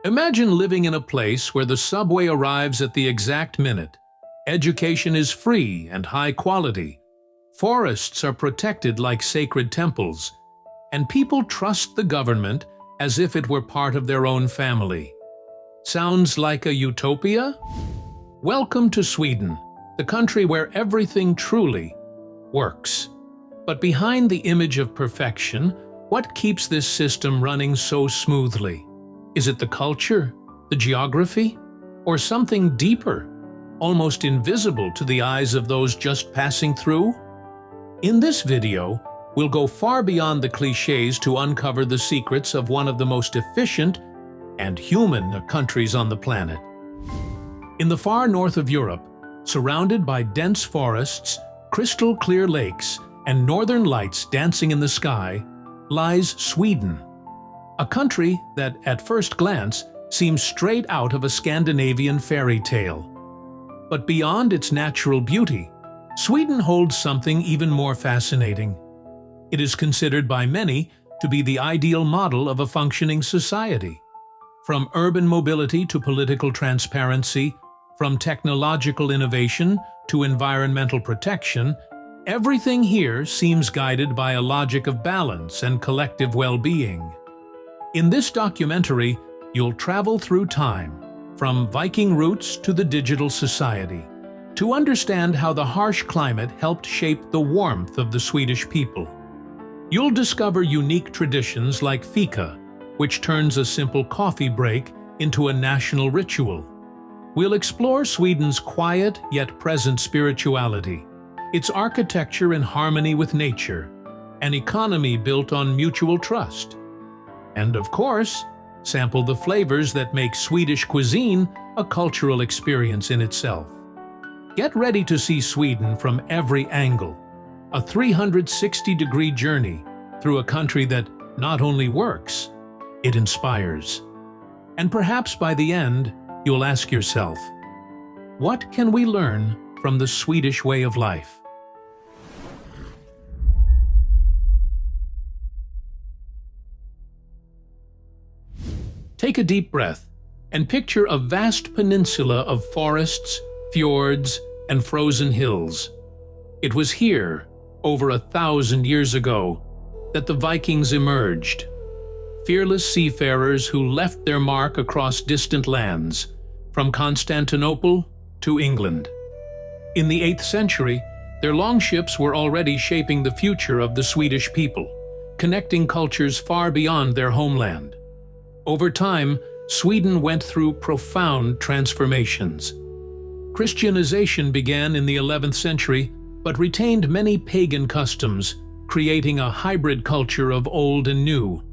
Imagine living in a place where the subway arrives at the exact minute. Education is free and high quality. Forests are protected like sacred temples, and people trust the government as if it were part of their own family. Sounds like a utopia? Welcome to Sweden, the country where everything truly works. But behind the image of perfection, what keeps this system running so smoothly? Is it the culture, the geography, or something deeper, almost invisible to the eyes of those just passing through? In this video, we'll go far beyond the cliches to uncover the secrets of one of the most efficient and human countries on the planet. In the far north of Europe, surrounded by dense forests, crystal clear lakes, and northern lights dancing in the sky, lies Sweden. A country that, at first glance, seems straight out of a Scandinavian fairy tale. But beyond its natural beauty, Sweden holds something even more fascinating. It is considered by many to be the ideal model of a functioning society. From urban mobility to political transparency, from technological innovation to environmental protection, everything here seems guided by a logic of balance and collective well-being. In this documentary, you'll travel through time, from Viking roots to the digital society, to understand how the harsh climate helped shape the warmth of the Swedish people. You'll discover unique traditions like Fika, which turns a simple coffee break into a national ritual. We'll explore Sweden's quiet yet present spirituality, its architecture in harmony with nature, an economy built on mutual trust, and of course, sample the flavors that make Swedish cuisine a cultural experience in itself. Get ready to see Sweden from every angle, a 360-degree journey through a country that not only works, it inspires. And perhaps by the end, you'll ask yourself, what can we learn from the Swedish way of life? Take a deep breath and picture a vast peninsula of forests, fjords, and frozen hills. It was here, over 1,000 years ago, that the Vikings emerged. Fearless seafarers who left their mark across distant lands, from Constantinople to England. In the 8th century, their longships were already shaping the future of the Swedish people, connecting cultures far beyond their homeland. Over time, Sweden went through profound transformations. Christianization began in the 11th century, but retained many pagan customs, creating a hybrid culture of old and new.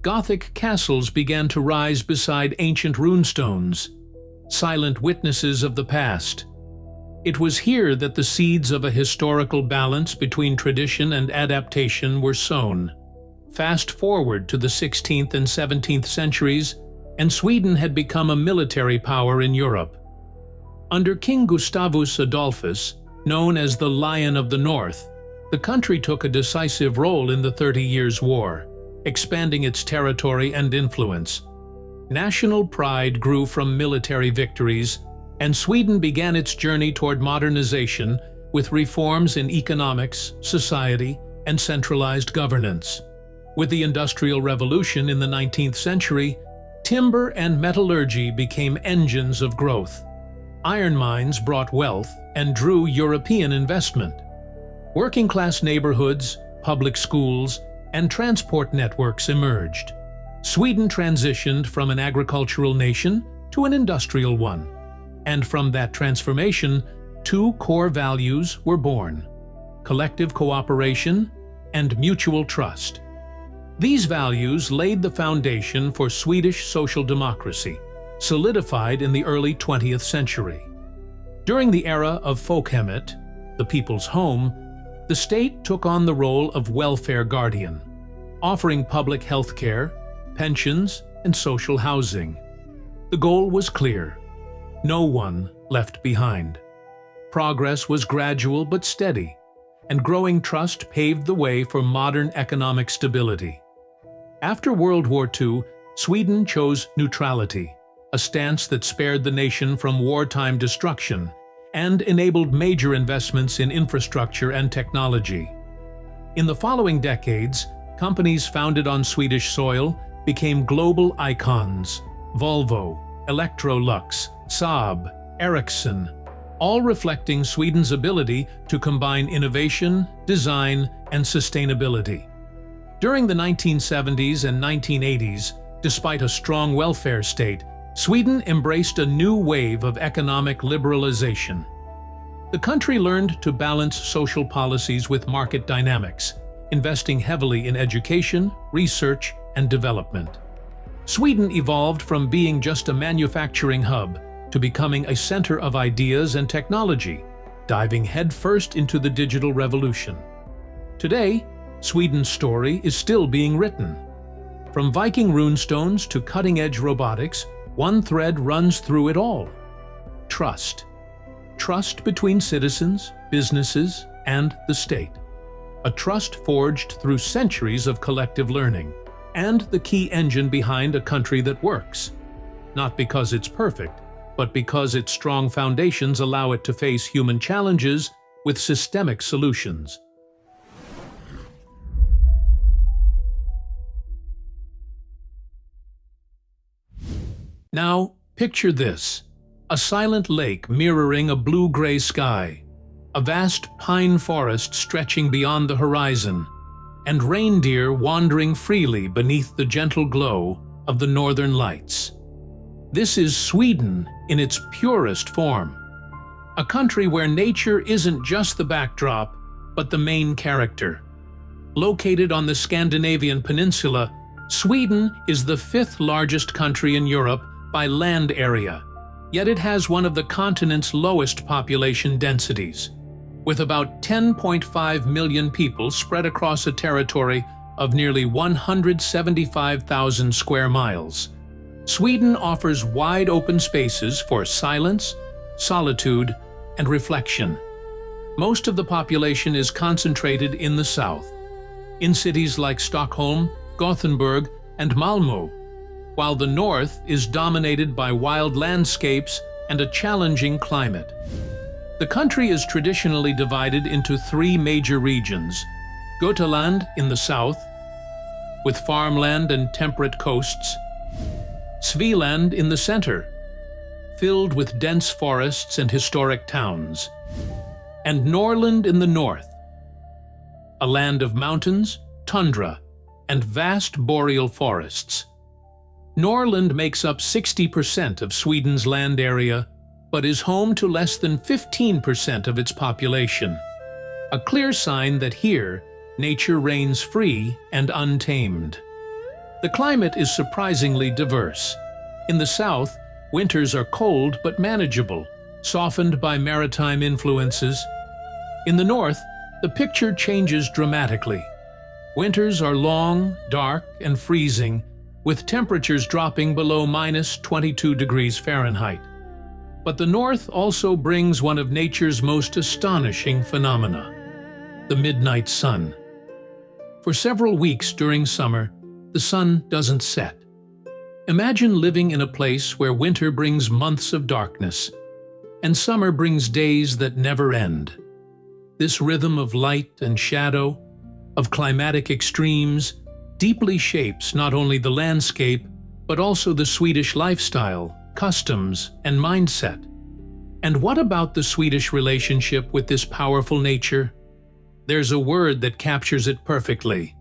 Gothic castles began to rise beside ancient runestones, silent witnesses of the past. It was here that the seeds of a historical balance between tradition and adaptation were sown. Fast forward to the 16th and 17th centuries, and Sweden had become a military power in Europe. Under King Gustavus Adolphus, known as the Lion of the North, the country took a decisive role in the 30 Years' War, expanding its territory and influence. National pride grew from military victories, and Sweden began its journey toward modernization with reforms in economics, society, and centralized governance. With the Industrial Revolution in the 19th century, timber and metallurgy became engines of growth. Iron mines brought wealth and drew European investment. Working-class neighborhoods, public schools, and transport networks emerged. Sweden transitioned from an agricultural nation to an industrial one. And from that transformation, two core values were born: collective cooperation and mutual trust. These values laid the foundation for Swedish social democracy, solidified in the early 20th century. During the era of folkhemmet, the people's home, the state took on the role of welfare guardian, offering public health care, pensions, and social housing. The goal was clear: no one left behind. Progress was gradual but steady, and growing trust paved the way for modern economic stability. After World War II, Sweden chose neutrality, a stance that spared the nation from wartime destruction and enabled major investments in infrastructure and technology. In the following decades, companies founded on Swedish soil became global icons: Volvo, Electrolux, Saab, Ericsson, all reflecting Sweden's ability to combine innovation, design, and sustainability. During the 1970s and 1980s, despite a strong welfare state, Sweden embraced a new wave of economic liberalization. The country learned to balance social policies with market dynamics, investing heavily in education, research, and development. Sweden evolved from being just a manufacturing hub to becoming a center of ideas and technology, diving headfirst into the digital revolution. Today, Sweden's story is still being written. From Viking runestones to cutting-edge robotics, one thread runs through it all: trust. Trust between citizens, businesses, and the state. A trust forged through centuries of collective learning, and the key engine behind a country that works. Not because it's perfect, but because its strong foundations allow it to face human challenges with systemic solutions. Now, picture this: a silent lake mirroring a blue-gray sky, a vast pine forest stretching beyond the horizon, and reindeer wandering freely beneath the gentle glow of the northern lights. This is Sweden in its purest form. A country where nature isn't just the backdrop, but the main character. Located on the Scandinavian peninsula, Sweden is the fifth largest country in Europe by land area, yet it has one of the continent's lowest population densities. With about 10.5 million people spread across a territory of nearly 175,000 square miles, Sweden offers wide open spaces for silence, solitude, and reflection. Most of the population is concentrated in the south, in cities like Stockholm, Gothenburg, and Malmö, while the north is dominated by wild landscapes and a challenging climate. The country is traditionally divided into three major regions: Götaland in the south, with farmland and temperate coasts; Svealand in the center, filled with dense forests and historic towns; and Norrland in the north, a land of mountains, tundra, and vast boreal forests. Norrland makes up 60% of Sweden's land area, but is home to less than 15% of its population. A clear sign that here, nature reigns free and untamed. The climate is surprisingly diverse. In the south, winters are cold but manageable, softened by maritime influences. In the north, the picture changes dramatically. Winters are long, dark, and freezing, with temperatures dropping below -22 degrees Fahrenheit. But the north also brings one of nature's most astonishing phenomena: the midnight sun. For several weeks during summer, the sun doesn't set. Imagine living in a place where winter brings months of darkness, and summer brings days that never end. This rhythm of light and shadow, of climatic extremes, deeply shapes not only the landscape, but also the Swedish lifestyle, customs, and mindset. And what about the Swedish relationship with this powerful nature? There's a word that captures it perfectly: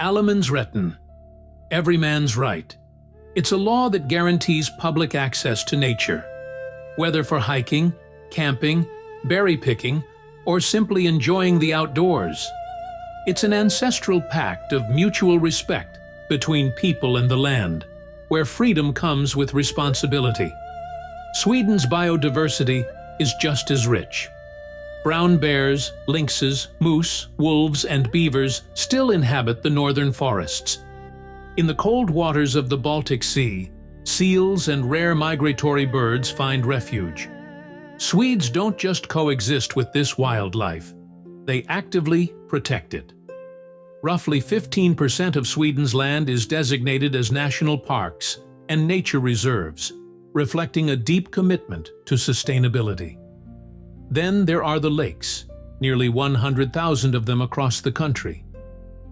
allemansrätten, every man's right. It's a law that guarantees public access to nature. Whether for hiking, camping, berry picking, or simply enjoying the outdoors, it's an ancestral pact of mutual respect between people and the land, where freedom comes with responsibility. Sweden's biodiversity is just as rich. Brown bears, lynxes, moose, wolves, and beavers still inhabit the northern forests. In the cold waters of the Baltic Sea, seals and rare migratory birds find refuge. Swedes don't just coexist with this wildlife, they actively protect it. Roughly 15% of Sweden's land is designated as national parks and nature reserves, reflecting a deep commitment to sustainability. Then there are the lakes, nearly 100,000 of them across the country,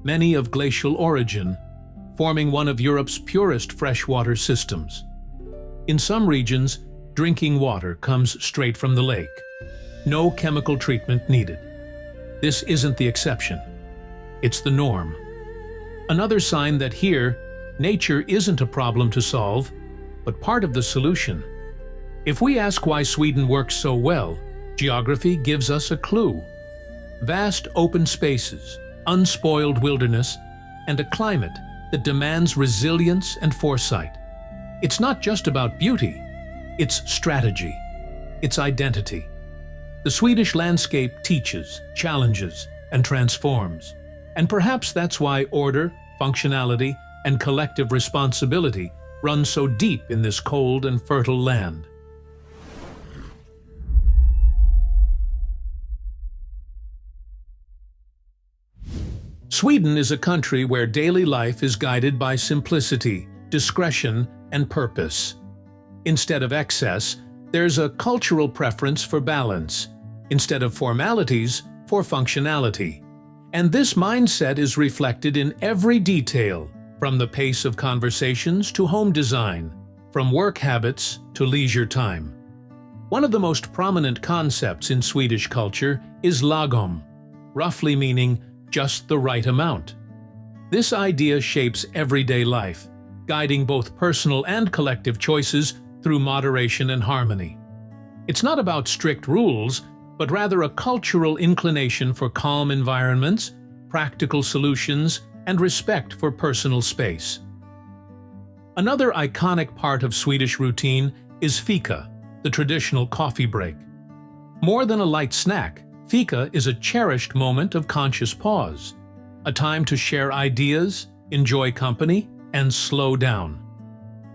many of glacial origin, forming one of Europe's purest freshwater systems. In some regions, drinking water comes straight from the lake. No chemical treatment needed. This isn't the exception. It's the norm. Another sign that here, nature isn't a problem to solve, but part of the solution. If we ask why Sweden works so well, geography gives us a clue. Vast open spaces, unspoiled wilderness, and a climate that demands resilience and foresight. It's not just about beauty, it's strategy, it's identity. The Swedish landscape teaches, challenges, and transforms. And perhaps that's why order, functionality, and collective responsibility run so deep in this cold and fertile land. Sweden is a country where daily life is guided by simplicity, discretion, and purpose. Instead of excess, there's a cultural preference for balance. Instead of formalities, for functionality. And this mindset is reflected in every detail, from the pace of conversations to home design, from work habits to leisure time. One of the most prominent concepts in Swedish culture is Lagom, roughly meaning just the right amount. This idea shapes everyday life, guiding both personal and collective choices through moderation and harmony. It's not about strict rules, but rather a cultural inclination for calm environments, practical solutions, and respect for personal space. Another iconic part of Swedish routine is Fika, the traditional coffee break. More than a light snack, Fika is a cherished moment of conscious pause, a time to share ideas, enjoy company, and slow down.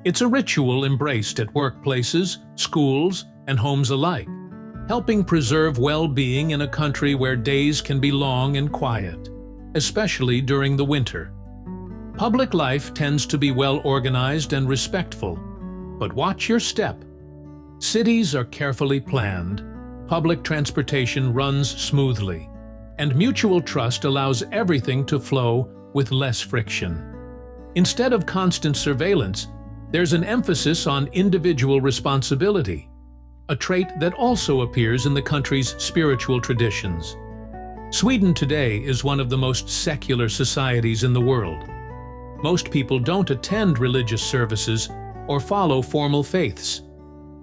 It's a ritual embraced at workplaces, schools, and homes alike, helping preserve well-being in a country where days can be long and quiet, especially during the winter. Public life tends to be well-organized and respectful, but watch your step. Cities are carefully planned, public transportation runs smoothly, and mutual trust allows everything to flow with less friction. Instead of constant surveillance, there's an emphasis on individual responsibility, a trait that also appears in the country's spiritual traditions. Sweden today is one of the most secular societies in the world. Most people don't attend religious services or follow formal faiths.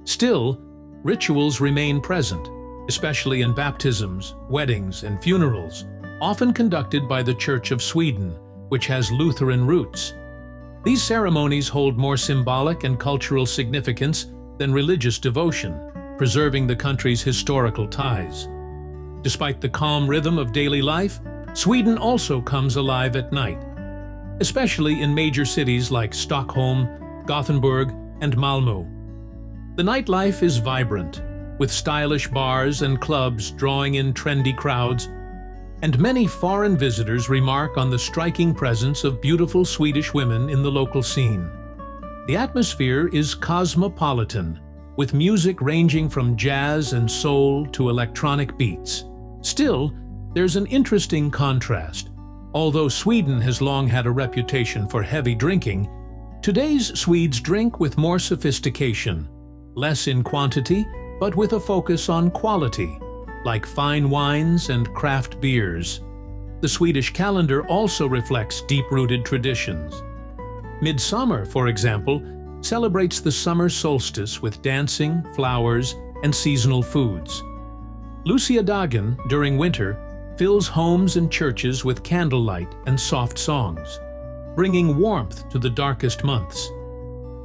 Still, rituals remain present, especially in baptisms, weddings, and funerals, often conducted by the Church of Sweden, which has Lutheran roots. These ceremonies hold more symbolic and cultural significance than religious devotion, preserving the country's historical ties. Despite the calm rhythm of daily life, Sweden also comes alive at night, especially in major cities like Stockholm, Gothenburg, and Malmö. The nightlife is vibrant, with stylish bars and clubs drawing in trendy crowds, and many foreign visitors remark on the striking presence of beautiful Swedish women in the local scene. The atmosphere is cosmopolitan, with music ranging from jazz and soul to electronic beats. Still, there's an interesting contrast. Although Sweden has long had a reputation for heavy drinking, today's Swedes drink with more sophistication, less in quantity, but with a focus on quality, like fine wines and craft beers. The Swedish calendar also reflects deep-rooted traditions. Midsummer, for example, celebrates the summer solstice with dancing, flowers, and seasonal foods. Luciadagen, during winter, fills homes and churches with candlelight and soft songs, bringing warmth to the darkest months.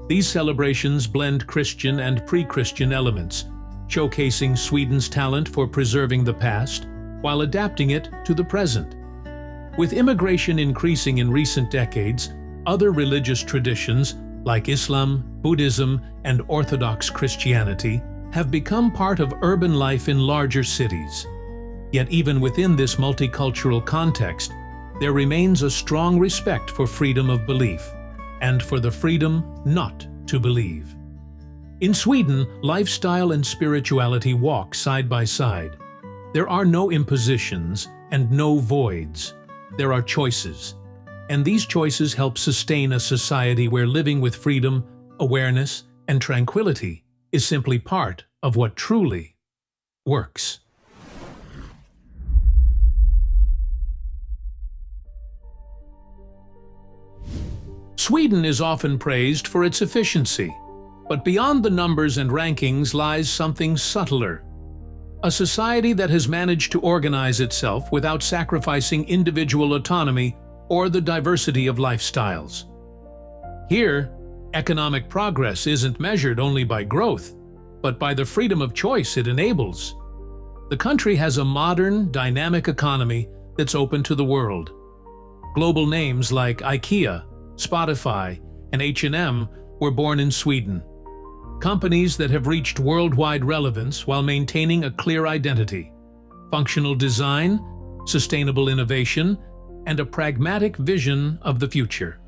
These celebrations blend Christian and pre-Christian elements, showcasing Sweden's talent for preserving the past while adapting it to the present. With immigration increasing in recent decades, other religious traditions like Islam, Buddhism, and Orthodox Christianity have become part of urban life in larger cities. Yet even within this multicultural context, there remains a strong respect for freedom of belief and for the freedom not to believe. In Sweden, lifestyle and spirituality walk side by side. There are no impositions and no voids. There are choices. And these choices help sustain a society where living with freedom, awareness, and tranquility is simply part of what truly works. Sweden is often praised for its efficiency, but beyond the numbers and rankings lies something subtler. A society that has managed to organize itself without sacrificing individual autonomy or the diversity of lifestyles. Here, economic progress isn't measured only by growth, but by the freedom of choice it enables. The country has a modern, dynamic economy that's open to the world. Global names like IKEA, Spotify, and H&M were born in Sweden. Companies that have reached worldwide relevance while maintaining a clear identity, functional design, sustainable innovation, and a pragmatic vision of the future.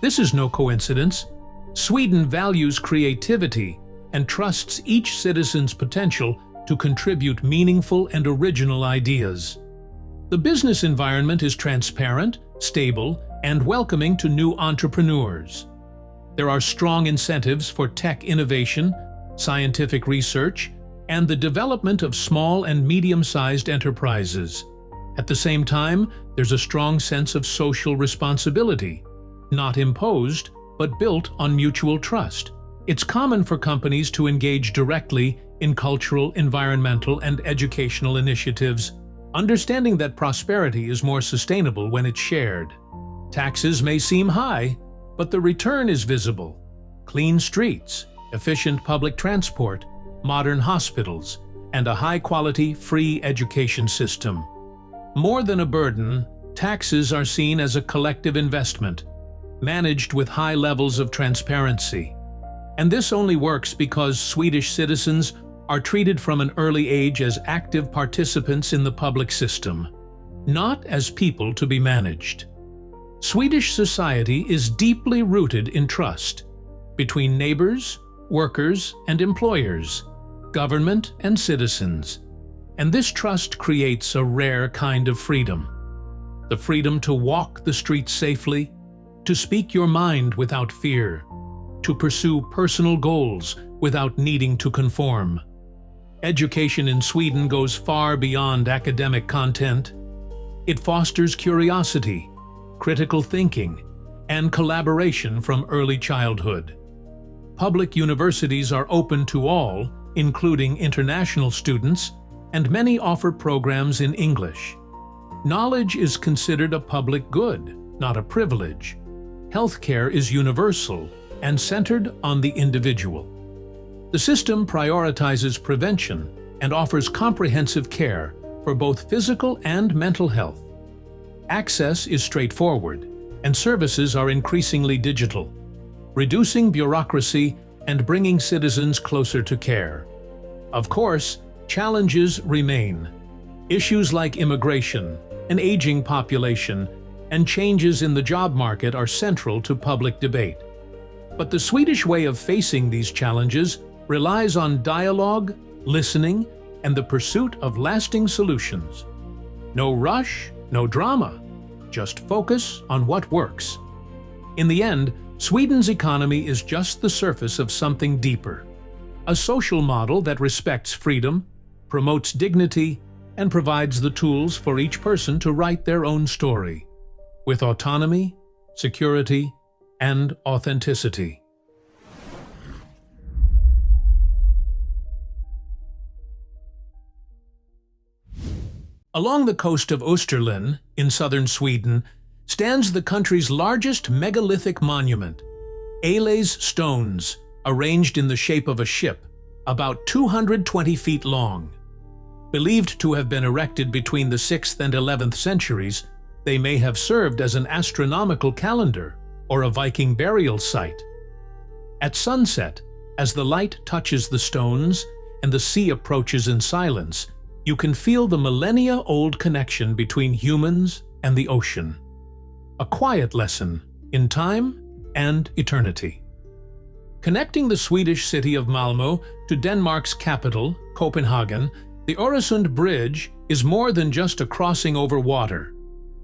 This is no coincidence. Sweden values creativity and trusts each citizen's potential to contribute meaningful and original ideas. The business environment is transparent, stable, and welcoming to new entrepreneurs. There are strong incentives for tech innovation, scientific research, and the development of small and medium-sized enterprises. At the same time, there's a strong sense of social responsibility, not imposed, but built on mutual trust. It's common for companies to engage directly in cultural, environmental, and educational initiatives, understanding that prosperity is more sustainable when it's shared. Taxes may seem high, but the return is visible. Clean streets, efficient public transport, modern hospitals, and a high-quality, free education system. More than a burden, taxes are seen as a collective investment, managed with high levels of transparency. And this only works because Swedish citizens are treated from an early age as active participants in the public system, not as people to be managed. Swedish society is deeply rooted in trust between neighbors, workers, and employers, government and citizens. And this trust creates a rare kind of freedom. The freedom to walk the streets safely, to speak your mind without fear, to pursue personal goals without needing to conform. Education in Sweden goes far beyond academic content. It fosters curiosity, critical thinking, and collaboration from early childhood. Public universities are open to all, including international students, and many offer programs in English. Knowledge is considered a public good, not a privilege. Healthcare is universal and centered on the individual. The system prioritizes prevention and offers comprehensive care for both physical and mental health. Access is straightforward, and services are increasingly digital, reducing bureaucracy and bringing citizens closer to care. Of course, challenges remain. Issues like immigration, an aging population, and changes in the job market are central to public debate. But the Swedish way of facing these challenges relies on dialogue, listening, and the pursuit of lasting solutions. No rush, no drama, just focus on what works. In the end, Sweden's economy is just the surface of something deeper. A social model that respects freedom, promotes dignity, and provides the tools for each person to write their own story, with autonomy, security, and authenticity. Along the coast of Österlen, in southern Sweden, stands the country's largest megalithic monument, Ales stones, arranged in the shape of a ship, about 220 feet long. Believed to have been erected between the 6th and 11th centuries, they may have served as an astronomical calendar or a Viking burial site. At sunset, as the light touches the stones and the sea approaches in silence, you can feel the millennia-old connection between humans and the ocean. A quiet lesson in time and eternity. Connecting the Swedish city of Malmö to Denmark's capital, Copenhagen, the Öresund Bridge is more than just a crossing over water.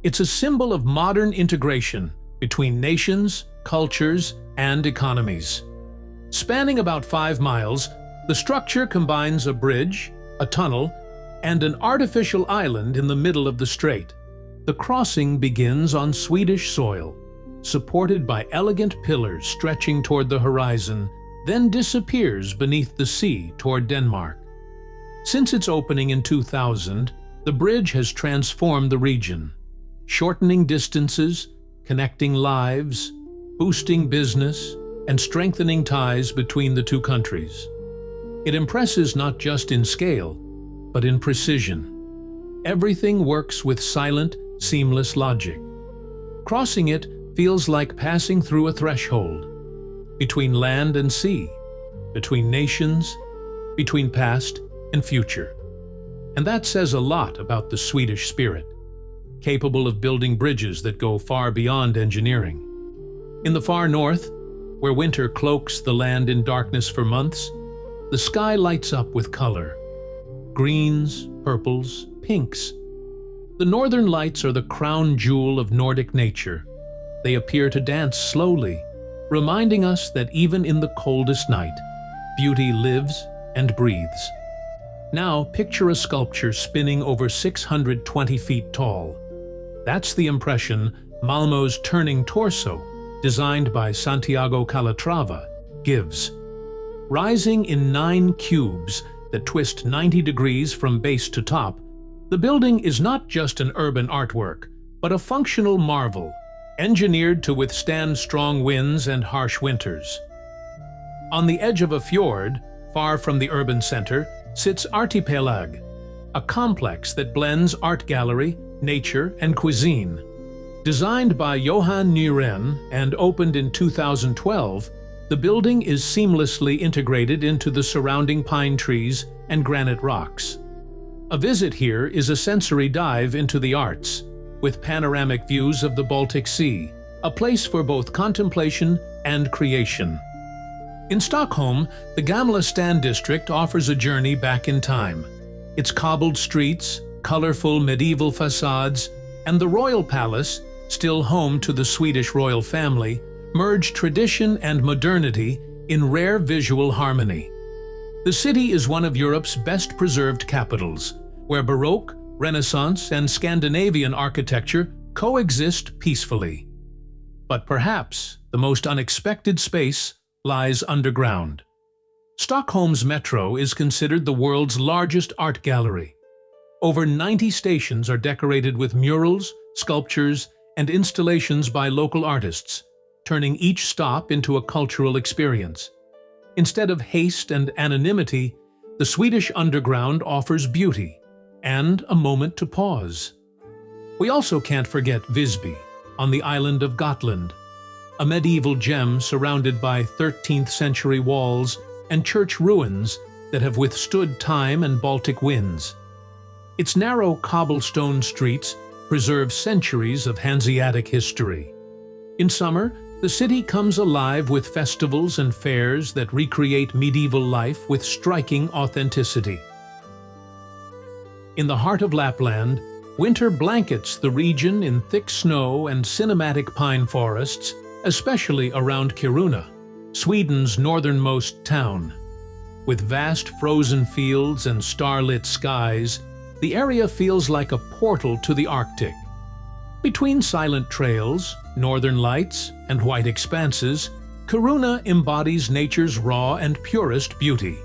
It's a symbol of modern integration between nations, cultures, and economies. Spanning about 5 miles, the structure combines a bridge, a tunnel, and an artificial island in the middle of the strait. The crossing begins on Swedish soil, supported by elegant pillars stretching toward the horizon, then disappears beneath the sea toward Denmark. Since its opening in 2000, the bridge has transformed the region, shortening distances, connecting lives, boosting business, and strengthening ties between the two countries. It impresses not just in scale, but in precision. Everything works with silent, seamless logic. Crossing it feels like passing through a threshold, between land and sea, between nations, between past and future. And that says a lot about the Swedish spirit, capable of building bridges that go far beyond engineering. In the far north, where winter cloaks the land in darkness for months, the sky lights up with color. Greens, purples, pinks. The northern lights are the crown jewel of Nordic nature. They appear to dance slowly, reminding us that even in the coldest night, beauty lives and breathes. Now picture a sculpture spinning over 620 feet tall. That's the impression Malmö's turning torso, designed by Santiago Calatrava, gives. Rising in 9 cubes that twist 90 degrees from base to top, the building is not just an urban artwork, but a functional marvel, engineered to withstand strong winds and harsh winters. On the edge of a fjord, far from the urban center, sits Artipelag, a complex that blends art gallery, nature, and cuisine. Designed by Johan Nyrén and opened in 2012, the building is seamlessly integrated into the surrounding pine trees and granite rocks. A visit here is a sensory dive into the arts, with panoramic views of the Baltic Sea, a place for both contemplation and creation. In Stockholm, the Gamla Stan district offers a journey back in time. Its cobbled streets, colorful medieval facades, and the royal palace, still home to the Swedish royal family, merge tradition and modernity in rare visual harmony. The city is one of Europe's best preserved capitals, where Baroque, Renaissance, and Scandinavian architecture coexist peacefully. But perhaps the most unexpected space lies underground. Stockholm's metro is considered the world's largest art gallery. Over 90 stations are decorated with murals, sculptures, and installations by local artists, turning each stop into a cultural experience. Instead of haste and anonymity, the Swedish underground offers beauty and a moment to pause. We also can't forget Visby, on the island of Gotland, a medieval gem surrounded by 13th century walls and church ruins that have withstood time and Baltic winds. Its narrow cobblestone streets preserve centuries of Hanseatic history. In summer, the city comes alive with festivals and fairs that recreate medieval life with striking authenticity. In the heart of Lapland, winter blankets the region in thick snow and cinematic pine forests, especially around Kiruna, Sweden's northernmost town. With vast frozen fields and starlit skies, the area feels like a portal to the Arctic. Between silent trails, northern lights, and white expanses, Kiruna embodies nature's raw and purest beauty.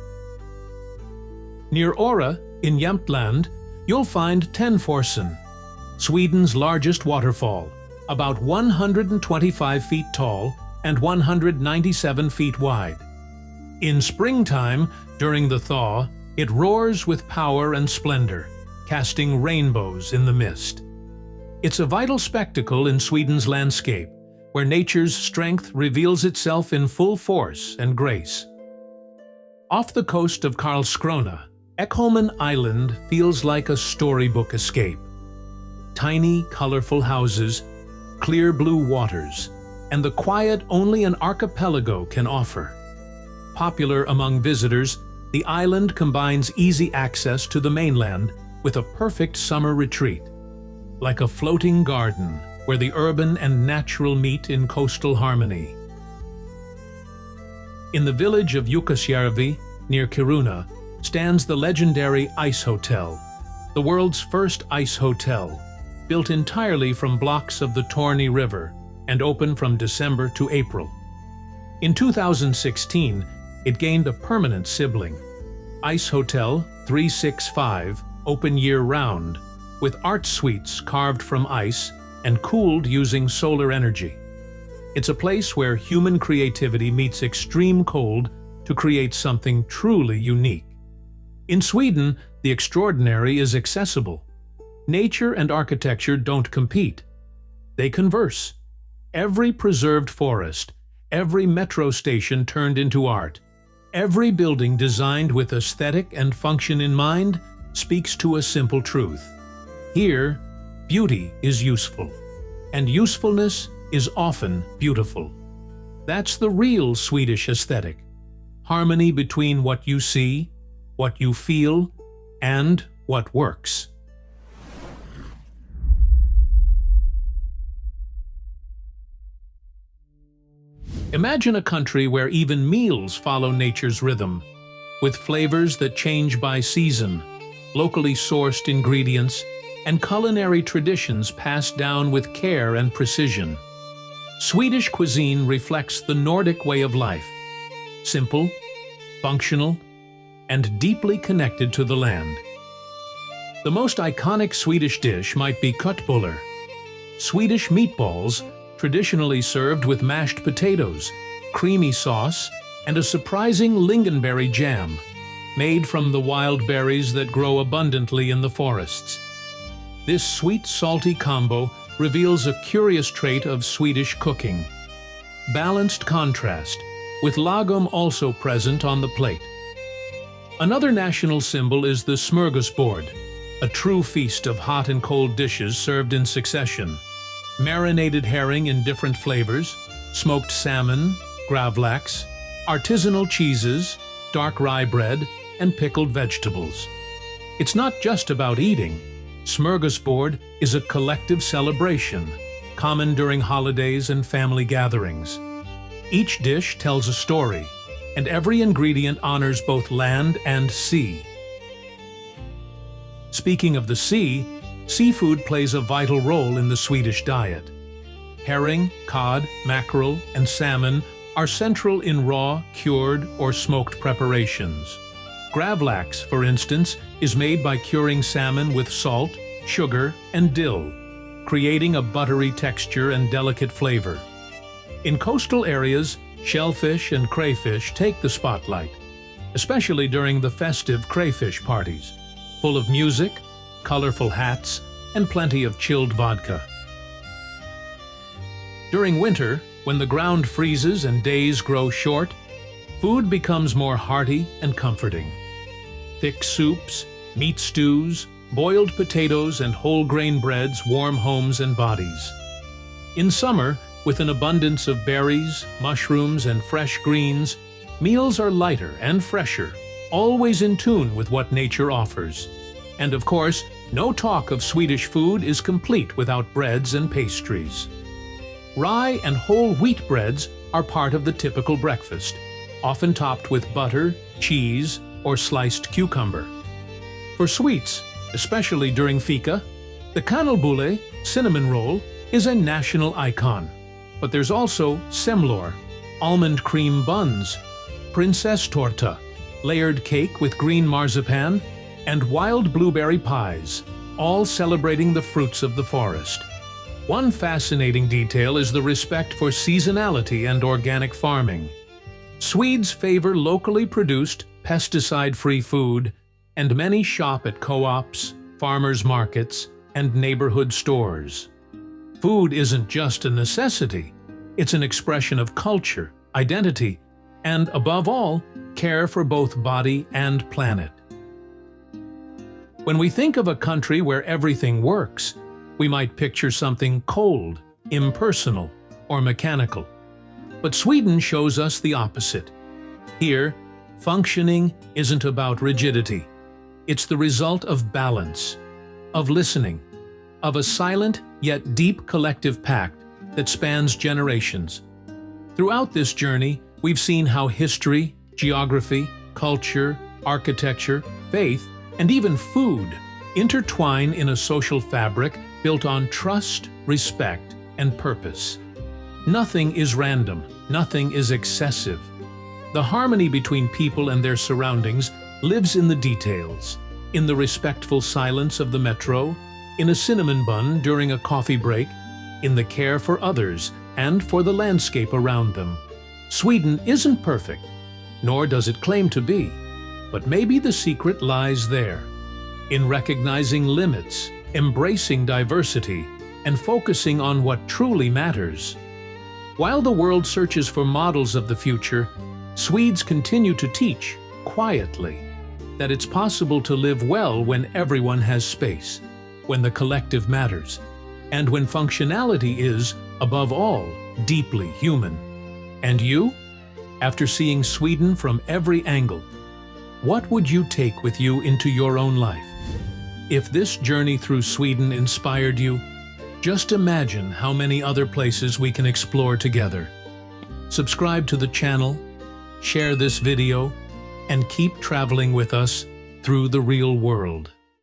Near Åre, in Jämtland, you'll find Tenforsen, Sweden's largest waterfall, about 125 feet tall and 197 feet wide. In springtime, during the thaw, it roars with power and splendor, casting rainbows in the mist. It's a vital spectacle in Sweden's landscape, where nature's strength reveals itself in full force and grace. Off the coast of Karlskrona, Ekholmen Island feels like a storybook escape. tiny, colorful houses, clear blue waters, and the quiet only an archipelago can offer. Popular among visitors, the island combines easy access to the mainland with a perfect summer retreat, like a floating garden where the urban and natural meet in coastal harmony. In the village of Jukkasjärvi, near Kiruna, stands the legendary Icehotel, the world's first ice hotel, built entirely from blocks of the Torni River and open from December to April. In 2016, it gained a permanent sibling, Icehotel 365, open year-round, with art suites carved from ice and cooled using solar energy. It's a place where human creativity meets extreme cold to create something truly unique. In Sweden, the extraordinary is accessible. Nature and architecture don't compete. They converse. Every preserved forest, every metro station turned into art, every building designed with aesthetic and function in mind speaks to a simple truth. Here, beauty is useful, and usefulness is often beautiful. That's the real Swedish aesthetic. Harmony between what you see, what you feel, and what works. Imagine a country where even meals follow nature's rhythm, with flavors that change by season, locally sourced ingredients, and culinary traditions passed down with care and precision. Swedish cuisine reflects the Nordic way of life, simple, functional, and deeply connected to the land. The most iconic Swedish dish might be köttbullar, Swedish meatballs traditionally served with mashed potatoes, creamy sauce, and a surprising lingonberry jam, made from the wild berries that grow abundantly in the forests. This sweet, salty combo reveals a curious trait of Swedish cooking. Balanced contrast, with Lagom also present on the plate. Another national symbol is the smörgåsbord, a true feast of hot and cold dishes served in succession. Marinated herring in different flavors, smoked salmon, gravlax, artisanal cheeses, dark rye bread, and pickled vegetables. It's not just about eating. Smörgåsbord is a collective celebration, common during holidays and family gatherings. Each dish tells a story, and every ingredient honors both land and sea. Speaking of the sea, seafood plays a vital role in the Swedish diet. Herring, cod, mackerel, and salmon are central in raw, cured, or smoked preparations. Gravlax, for instance, is made by curing salmon with salt, sugar, and dill, creating a buttery texture and delicate flavor. In coastal areas, shellfish and crayfish take the spotlight, especially during the festive crayfish parties, full of music, colorful hats, and plenty of chilled vodka. During winter, when the ground freezes and days grow short, food becomes more hearty and comforting. Thick soups, meat stews, boiled potatoes, and whole grain breads warm homes and bodies. In summer, with an abundance of berries, mushrooms, and fresh greens, meals are lighter and fresher, always in tune with what nature offers. And of course, no talk of Swedish food is complete without breads and pastries. Rye and whole wheat breads are part of the typical breakfast, often topped with butter, cheese, or sliced cucumber. For sweets, especially during Fika, the kanelbulle, cinnamon roll, is a national icon. But there's also semlor, almond cream buns, prinsesstorta, layered cake with green marzipan, and wild blueberry pies, all celebrating the fruits of the forest. One fascinating detail is the respect for seasonality and organic farming. Swedes favor locally produced, pesticide-free food, and many shop at co-ops, farmers' markets, and neighborhood stores. Food isn't just a necessity, it's an expression of culture, identity, and above all, care for both body and planet. When we think of a country where everything works, we might picture something cold, impersonal, or mechanical. But Sweden shows us the opposite. Here, functioning isn't about rigidity. It's the result of balance, of listening, of a silent yet deep collective pact that spans generations. Throughout this journey, we've seen how history, geography, culture, architecture, faith, and even food intertwine in a social fabric built on trust, respect, and purpose. Nothing is random, nothing is excessive. The harmony between people and their surroundings lives in the details, in the respectful silence of the metro, in a cinnamon bun during a coffee break, in the care for others and for the landscape around them. Sweden isn't perfect, nor does it claim to be, but maybe the secret lies there, in recognizing limits, embracing diversity, and focusing on what truly matters. While the world searches for models of the future, Swedes continue to teach, quietly, that it's possible to live well when everyone has space, when the collective matters, and when functionality is, above all, deeply human. And you? After seeing Sweden from every angle, what would you take with you into your own life? If this journey through Sweden inspired you, just imagine how many other places we can explore together. Subscribe to the channel, share this video, and keep traveling with us through the real world.